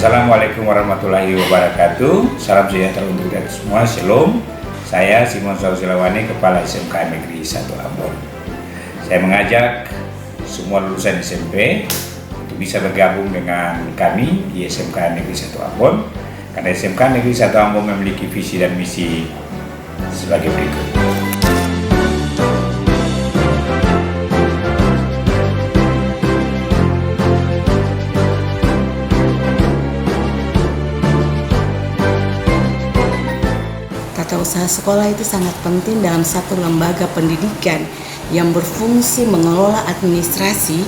Assalamualaikum warahmatullahi wabarakatuh. Salam sejahtera untuk kita semua. Shalom. Saya Simon Sausilawani, Kepala SMK Negeri 1 Ambon. Saya mengajak semua lulusan SMP untuk bisa bergabung dengan kami di SMK Negeri 1 Ambon. Karena SMK Negeri 1 Ambon memiliki visi dan misi sebagai berikut. Tata usaha sekolah itu sangat penting dalam satu lembaga pendidikan yang berfungsi mengelola administrasi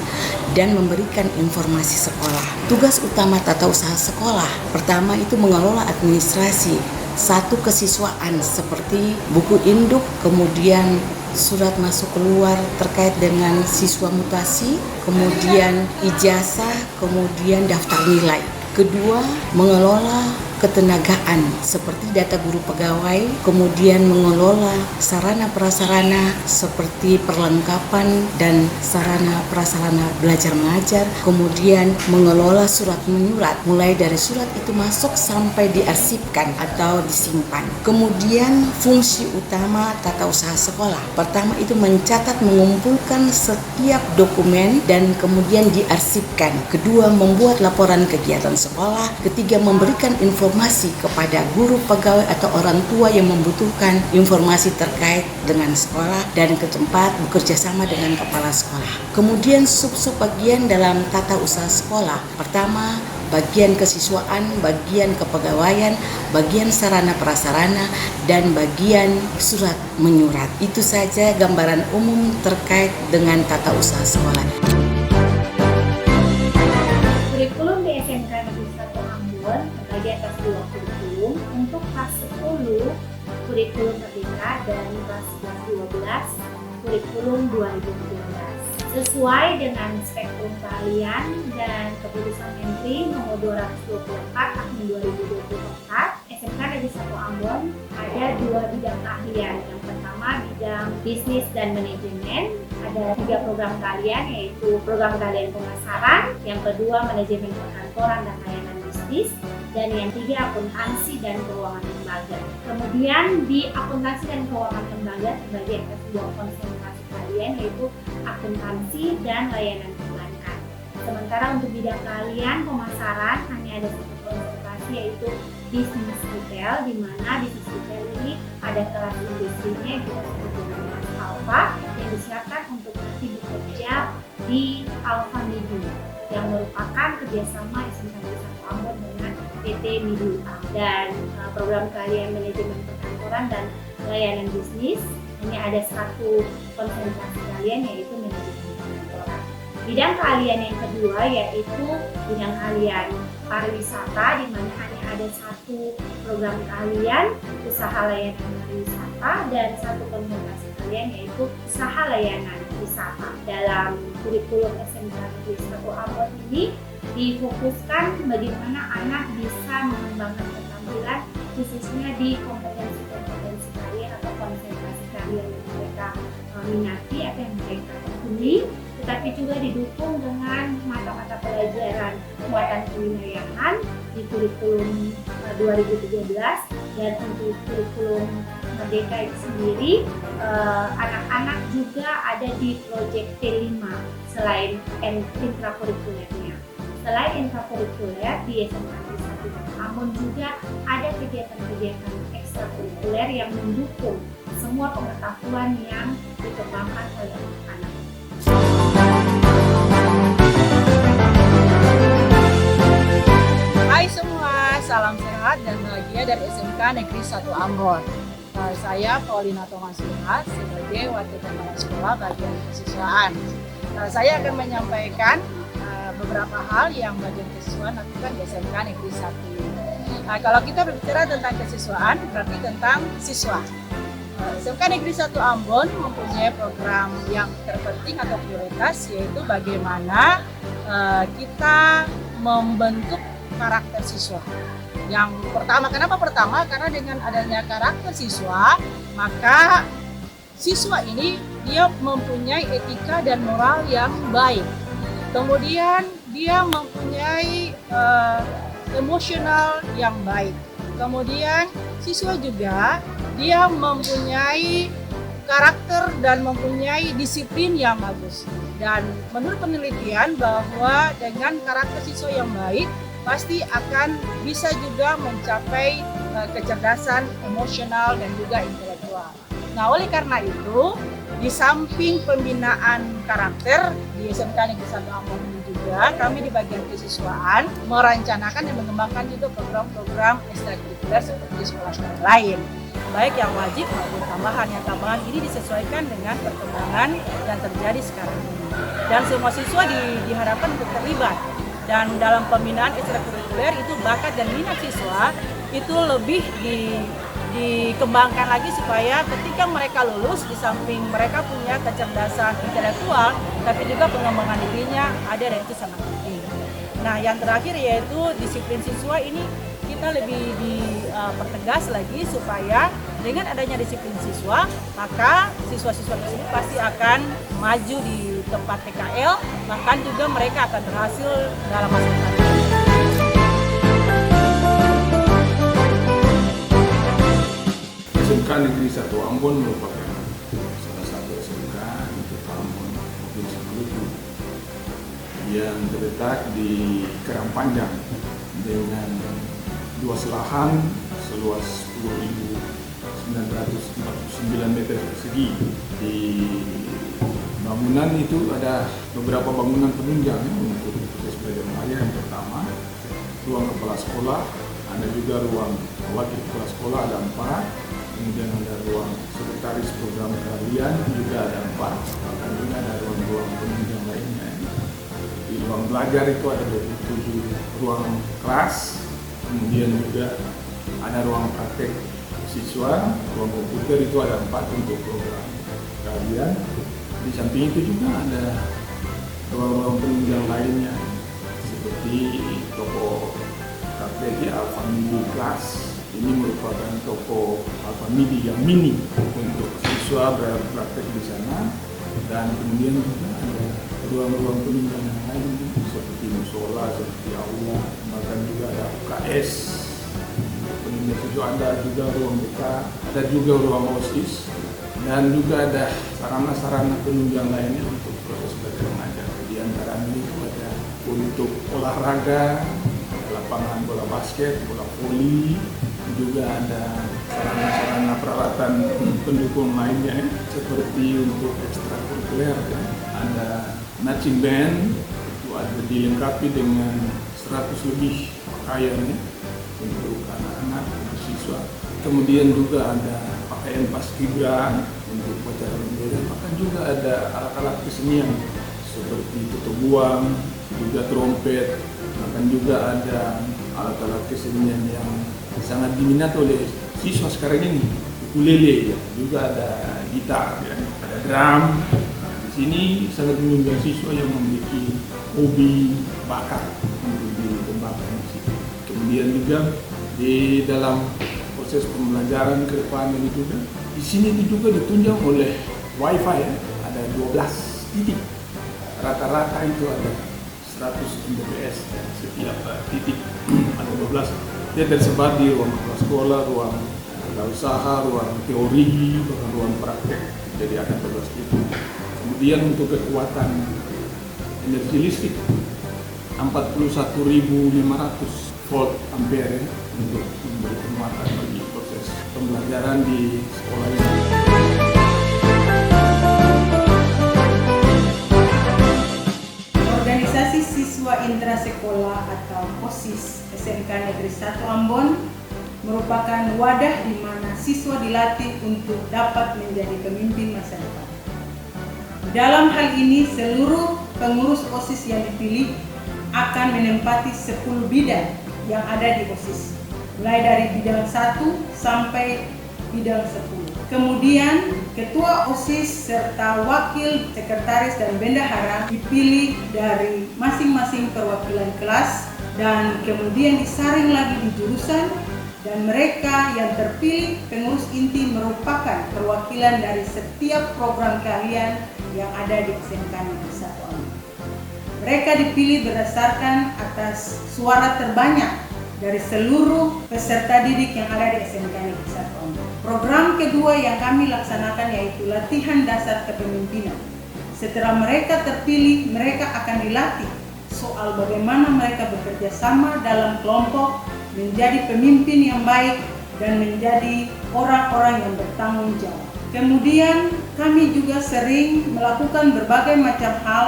dan memberikan informasi sekolah. Tugas utama tata usaha sekolah pertama itu mengelola administrasi, satu kesiswaan seperti buku induk, kemudian surat masuk keluar terkait dengan siswa mutasi, kemudian ijazah, kemudian daftar nilai. Kedua, mengelola ketenagaan seperti data guru pegawai, kemudian mengelola sarana prasarana seperti perlengkapan dan sarana prasarana belajar mengajar, kemudian mengelola surat menyurat mulai dari surat itu masuk sampai diarsipkan atau disimpan. Kemudian fungsi utama tata usaha sekolah pertama itu mencatat, mengumpulkan setiap dokumen dan kemudian diarsipkan. Kedua, membuat laporan kegiatan sekolah. Ketiga, memberikan informasi kepada guru, pegawai atau orang tua yang membutuhkan informasi terkait dengan sekolah. Dan keempat, bekerja sama dengan kepala sekolah. Kemudian sub-sub bagian dalam tata usaha sekolah. Pertama, bagian kesiswaan, bagian kepegawaian, bagian sarana prasarana, dan bagian surat menyurat. Itu saja gambaran umum terkait dengan tata usaha sekolah. Kurikulum di SMK Negeri 1 Ambon terbagi atas dua kurikulum. Untuk kelas 10, kurikulum Merdeka, dan kelas 11, kurikulum 2013. Sesuai dengan spektrum keahlian dan keputusan Menteri nomor 224 tahun 2024, SMK Negeri 1 Ambon ada dua bidang keahlian. Yang pertama bidang bisnis dan manajemen, ada 3 program keahlian, yaitu program keahlian pemasaran, yang kedua manajemen perkantoran dan layanan bisnis, dan yang ketiga akuntansi dan keuangan lembaga. Kemudian di akuntansi dan keuangan lembaga terbagi atas 2 konsentrasi keahlian, yaitu akuntansi dan layanan perbankan. Sementara untuk bidang keahlian pemasaran hanya ada 1 konsentrasi, yaitu bisnis retail, di mana bisnis retail ini ada kelas industrinya, kita sebut dengan kelas Alfa, yang disiapkan untuk nanti bekerja di Alfa Midu, yang merupakan kerjasama SMK Negeri 1 Ambon dengan PT Midu. Dan program keahlian manajemen perkantoran dan layanan bisnis hanya ada 1 konsentrasi keahlian, yaitu manajemen perkantoran. Bidang keahlian yang kedua yaitu bidang keahlian pariwisata, di mana hanya ada 1 program keahlian usaha layanan pariwisata dan 1 konsentrasi keahlian, yaitu usaha layanan wisata. Dalam kurikulum SMK Negeri 1 Ambon ini difokuskan bagaimana anak bisa mengembangkan keterampilan khususnya di kompetensi-kompetensi keahlian atau konsentrasi keahlian yang mereka minati atau yang mereka tekuni, tetapi juga didukung dengan mata-mata pelajaran muatan kewilayahan di kurikulum 2013. Dan untuk kurikulum Merdeka itu sendiri, anak-anak juga ada di proyek T5 selain intrakurikulernya. Selain intrakurikuler, di SMK Negeri 1 Ambon juga ada kegiatan-kegiatan ekstrakurikuler yang mendukung semua pengetahuan yang dikembangkan oleh anak-anak. Hai semua, salam sehat dan bahagia dari SMK Negeri 1 Ambon. Saya Paulina Thomasihat sebagai Wakil Kepala Sekolah bagian kesiswaan. Saya akan menyampaikan beberapa hal yang bagian kesiswaan lakukan di SMK Negeri 1. Kalau kita berbicara tentang kesiswaan, berarti tentang siswa. SMK Negeri 1 Ambon mempunyai program yang terpenting atau prioritas, yaitu bagaimana kita membentuk karakter siswa. Yang pertama, kenapa pertama? Karena dengan adanya karakter siswa, maka siswa ini dia mempunyai etika dan moral yang baik. Kemudian dia mempunyai emosional yang baik. Kemudian siswa juga dia mempunyai karakter dan mempunyai disiplin yang bagus. Dan menurut penelitian bahwa dengan karakter siswa yang baik pasti akan bisa juga mencapai kecerdasan emosional dan juga intelektual. Nah, oleh karena itu, di samping pembinaan karakter di SMK Negeri 1 Ambon ini juga kami di bagian kesiswaan merencanakan dan mengembangkan juga program-program ekstrakurikuler seperti sekolah-sekolah lain, baik yang wajib maupun tambahan. Yang tambahan ini disesuaikan dengan perkembangan yang terjadi sekarang ini. Dan semua siswa diharapkan untuk terlibat. Dan dalam pembinaan ekstrakurikuler itu bakat dan minat siswa itu lebih dikembangkan lagi supaya ketika mereka lulus, di samping mereka punya kecerdasan intelektual, tapi juga pengembangan dirinya ada, dan itu sangat penting. Nah, yang terakhir yaitu disiplin siswa ini kita lebih dipertegas lagi supaya dengan adanya disiplin siswa, maka siswa-siswa tersebut pasti akan maju di tempat PKL, bahkan juga mereka akan berhasil dalam masa depan. SMK Negeri 1 Ambon merupakan salah satu SMK di Kota Ambon, Provinsi Maluku yang terletak di Karangpanjang dengan luas lahan seluas 10.949 meter persegi. Di bangunan itu ada beberapa bangunan penunjang untuk proses belajar mengajar. Yang pertama, ruang kepala sekolah, ada juga ruang wakil kepala sekolah, ada 4. Kemudian ada ruang sekretaris program keahlian juga ada 4, bahkan juga ada ruang-ruang penunjang lainnya. Di ruang belajar itu ada 27 ruang kelas, kemudian juga ada ruang praktek siswa, ruang komputer itu ada 4 untuk program keahlian. Di samping itu juga ada ruang-ruang penunjang lainnya seperti toko praktek Alfamidi Class. Ini merupakan toko Alfamidi yang mini untuk siswa berpraktek di sana, dan kemudian juga ada ruang-ruang penunjang yang lain seperti musola, seperti aula, bahkan juga ada UKS penunjang siswa, ada juga ruang BK, ada juga ruang OSIS, dan juga ada sarana-sarana penunjang lainnya untuk proses belajar mengajar. Di antaranya itu ada untuk olahraga, lapangan bola basket, bola voli, juga ada sarana-sarana peralatan pendukung lainnya seperti untuk ekstrakurikuler, ada marching band, itu ada dilengkapi dengan 100 lebih pakaian untuk anak-anak, untuk siswa. Kemudian juga ada pakaian paskibra untuk upacara bendera, bahkan juga ada alat-alat kesenian seperti tutup buang, juga trompet, bahkan juga ada alat-alat kesenian yang sangat diminati oleh siswa sekarang ini, ukulele, ya. Juga ada gitar, ya. Ada drum. Nah, di sini sangat menunjang siswa yang memiliki hobi, bakat untuk dikembangkan di situ. Kemudian juga di dalam proses pembelajaran ke depan ini juga, di sini juga ditunjang oleh WiFi, ya. Ada 12 titik. Rata-rata itu ada 100 Mbps setiap titik, ada 12. Dia tersebar di ruang kepala sekolah, ruang usaha, ruang teori, bahkan ruang praktek. Jadi ada 12 titik. Kemudian untuk kekuatan energi listrik 41.500 volt ampere untuk memberi penguatan bagi proses pembelajaran di sekolah ini. Organisasi Siswa Intrasekolah atau OSIS SMK Negeri 1 Ambon merupakan wadah di mana siswa dilatih untuk dapat menjadi pemimpin masa depan. Dalam hal ini, seluruh pengurus OSIS yang dipilih akan menempati 10 bidang yang ada di OSIS, mulai dari bidang 1 sampai bidang 10. Kemudian ketua OSIS serta wakil sekretaris dan bendahara dipilih dari masing-masing perwakilan kelas dan kemudian disaring lagi di jurusan, dan mereka yang terpilih pengurus inti merupakan perwakilan dari setiap program keahlian yang ada di SMK Negeri 1 Ambon. Mereka dipilih berdasarkan atas suara terbanyak dari seluruh peserta didik yang ada di SMK Negeri 1 Ambon. Program kedua yang kami laksanakan yaitu latihan dasar kepemimpinan. Setelah mereka terpilih, mereka akan dilatih soal bagaimana mereka bekerja sama dalam kelompok, menjadi pemimpin yang baik, dan menjadi orang-orang yang bertanggung jawab. Kemudian kami juga sering melakukan berbagai macam hal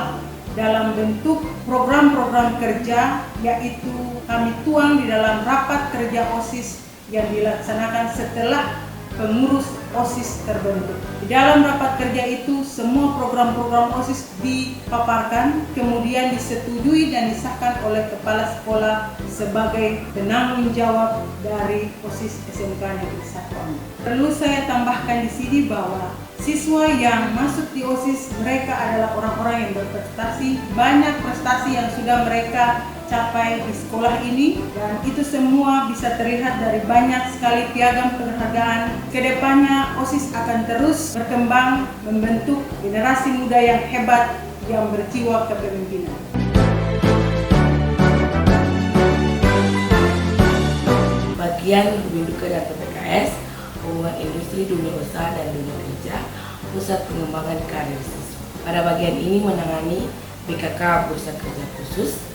dalam bentuk program-program kerja, yaitu kami tuang di dalam rapat kerja OSIS yang dilaksanakan setelah pengurus OSIS terbentuk. Di dalam rapat kerja itu semua program-program OSIS dipaparkan, kemudian disetujui dan disahkan oleh kepala sekolah sebagai penanggung jawab dari OSIS SMK Negeri 1 Ambon. Perlu saya tambahkan di sini bahwa siswa yang masuk di OSIS mereka adalah orang-orang yang berprestasi, banyak prestasi yang sudah mereka capai di sekolah ini, dan itu semua bisa terlihat dari banyak sekali piagam penghargaan. Kedepannya OSIS akan terus berkembang membentuk generasi muda yang hebat yang berjiwa kepemimpinan. Bagian Binduka dan PPKS, Hubungan Industri, Dunia Usaha dan Dunia Kerja, Pusat Pengembangan Karir Siswa. Pada bagian ini menangani BKK Bursa Kerja Khusus,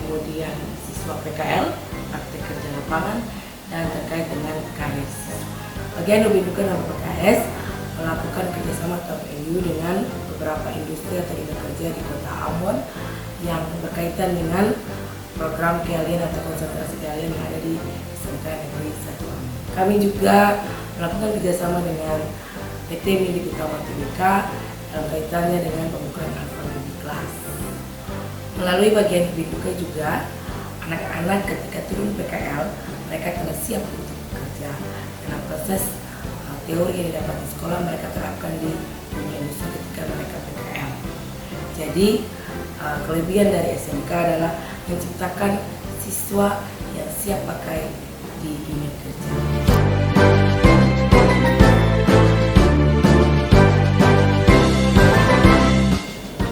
kemudian siswa PKL, praktek kerja lapangan, dan terkait dengan karir siswa. Bagian Binduka dan PPKS melakukan kerjasama atau MOU dengan beberapa industri atau dinas kerja di Kota Ambon yang berkaitan dengan program keahlian atau konsentrasi keahlian yang ada di SMK Negeri 1 Ambon. Kami juga melakukan kerjasama dengan PT Milik Utama Tbk dalam kaitannya dengan pembukaan alfabet kelas. Melalui bagian Binduka juga, anak-anak ketika turun PKL, mereka telah siap untuk bekerja. Karena proses teori yang didapat di sekolah mereka terapkan di dunia industri ketika mereka PKL. Jadi, kelebihan dari SMK adalah menciptakan siswa yang siap pakai di dunia kerja.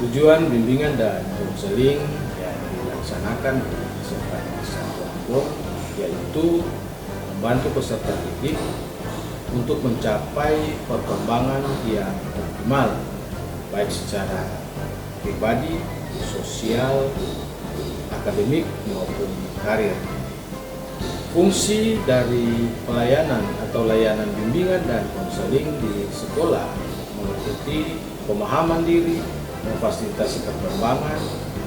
Tujuan bimbingan dan konseling yang dilaksanakan di SMK Negeri 1 Ambon yaitu membantu peserta didik untuk mencapai perkembangan yang optimal baik secara pribadi, sosial, akademik maupun karir. Fungsi dari pelayanan atau layanan bimbingan dan konseling di sekolah meliputi pemahaman diri, memfasilitasi perkembangan,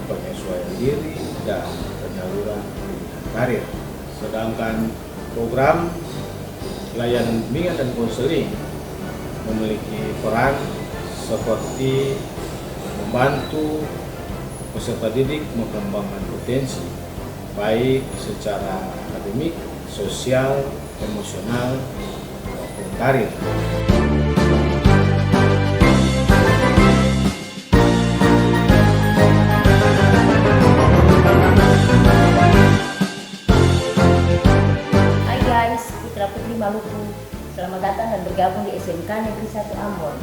penyesuaian diri, dan penyaluran pendidikan karir. Sedangkan program layanan bimbingan dan konseling memiliki peran seperti membantu peserta didik mengembangkan potensi baik secara akademik, sosial, emosional, maupun karir. Maluku, selamat datang dan bergabung di SMK Negeri 1 Ambon.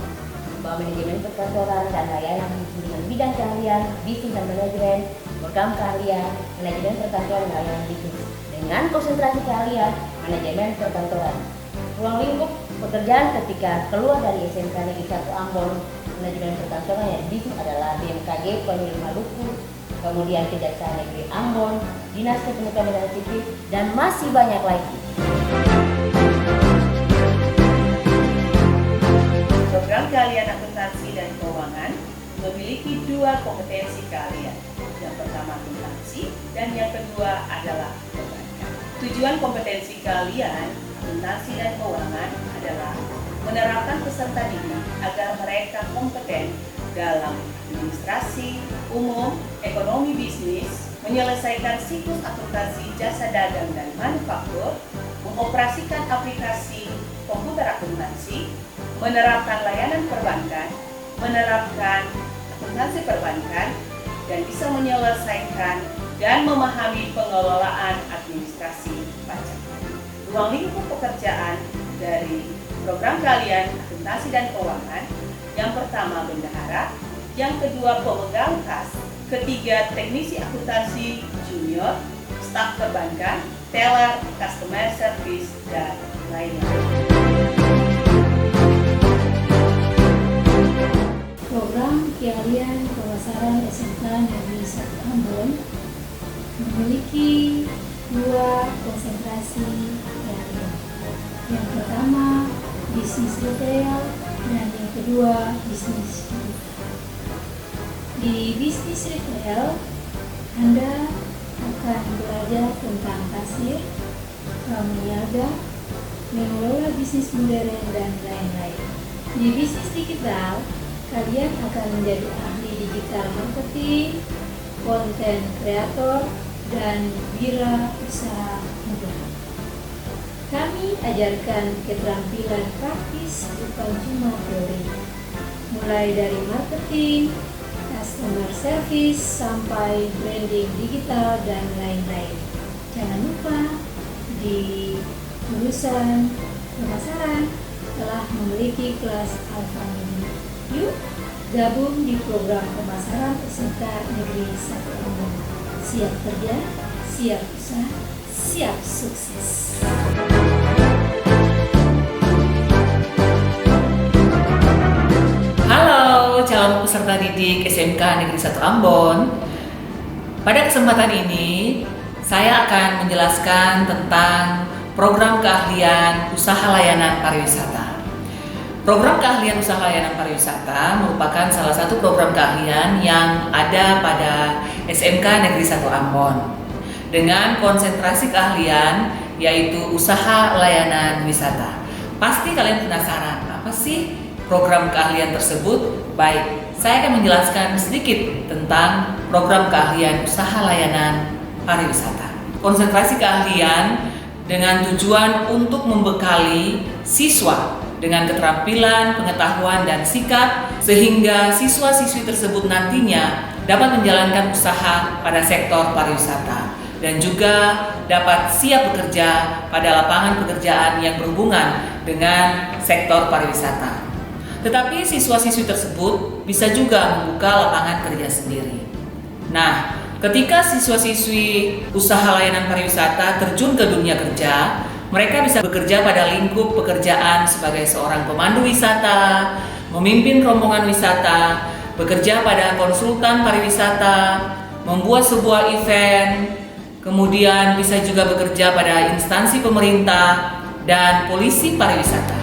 Bahwa manajemen perkantoran dan layanan dengan bidang keahlian, bisnis dan manajemen, program keahlian, manajemen perkantoran dan layanan bisnis. Dengan konsentrasi keahlian, manajemen perkantoran. Ruang lingkup pekerjaan ketika keluar dari SMK Negeri 1 Ambon, manajemen perkantoran yang bisnis adalah BMKG Pemilih Maluku, kemudian Kejaksaan Negeri Ambon, Dinas Kependudukan dan Sipil, dan masih banyak lagi. Program keahlian akuntansi dan keuangan memiliki dua kompetensi keahlian. Yang pertama akuntansi dan yang kedua adalah perbankan. Tujuan kompetensi keahlian akuntansi dan keuangan adalah menerapkan peserta didik agar mereka kompeten dalam administrasi, umum, ekonomi bisnis, menyelesaikan siklus akuntansi jasa dagang dan manufaktur, mengoperasikan aplikasi komputer akuntansi, menerapkan layanan perbankan, menerapkan akuntansi perbankan, dan bisa menyelesaikan dan memahami pengelolaan administrasi pajak. Ruang lingkup pekerjaan dari program keahlian akuntansi dan keuangan, yang pertama bendahara, yang kedua pemegang kas, ketiga teknisi akuntansi junior, staf perbankan, teller, customer service, dan lainnya. Program keahlian pemasaran SMK Negeri 1 Ambon memiliki dua konsentrasi keahlian. Yang pertama, bisnis retail, dan yang kedua, bisnis digital. Di bisnis retail, Anda akan belajar tentang kasir, peniaga, mengelola bisnis modern, dan lain-lain. Di bisnis digital, kalian akan menjadi ahli digital marketing, konten kreator, dan wirausaha muda. Kami ajarkan keterampilan praktis bukan cuma teori, mulai dari marketing, customer service, sampai branding digital, dan lain-lain. Jangan lupa di jurusan pemasaran telah memiliki kelas Alpha Mini. Yuk gabung di program pemasaran SMK Negeri 1 Ambon. Siap kerja, siap usaha, siap sukses. Halo calon peserta didik SMK Negeri 1 Ambon. Pada kesempatan ini, saya akan menjelaskan tentang program keahlian usaha layanan pariwisata. Program keahlian usaha layanan pariwisata merupakan salah satu program keahlian yang ada pada SMK Negeri 1 Ambon dengan konsentrasi keahlian yaitu usaha layanan wisata. Pasti kalian penasaran, apa sih program keahlian tersebut? Baik, saya akan menjelaskan sedikit tentang program keahlian usaha layanan pariwisata. Konsentrasi keahlian dengan tujuan untuk membekali siswa dengan keterampilan, pengetahuan, dan sikap sehingga siswa-siswi tersebut nantinya dapat menjalankan usaha pada sektor pariwisata dan juga dapat siap bekerja pada lapangan pekerjaan yang berhubungan dengan sektor pariwisata. Tetapi siswa-siswi tersebut bisa juga membuka lapangan kerja sendiri. Nah, ketika siswa-siswi usaha layanan pariwisata terjun ke dunia kerja, mereka bisa bekerja pada lingkup pekerjaan sebagai seorang pemandu wisata, memimpin rombongan wisata, bekerja pada konsultan pariwisata, membuat sebuah event, kemudian bisa juga bekerja pada instansi pemerintah dan polisi pariwisata.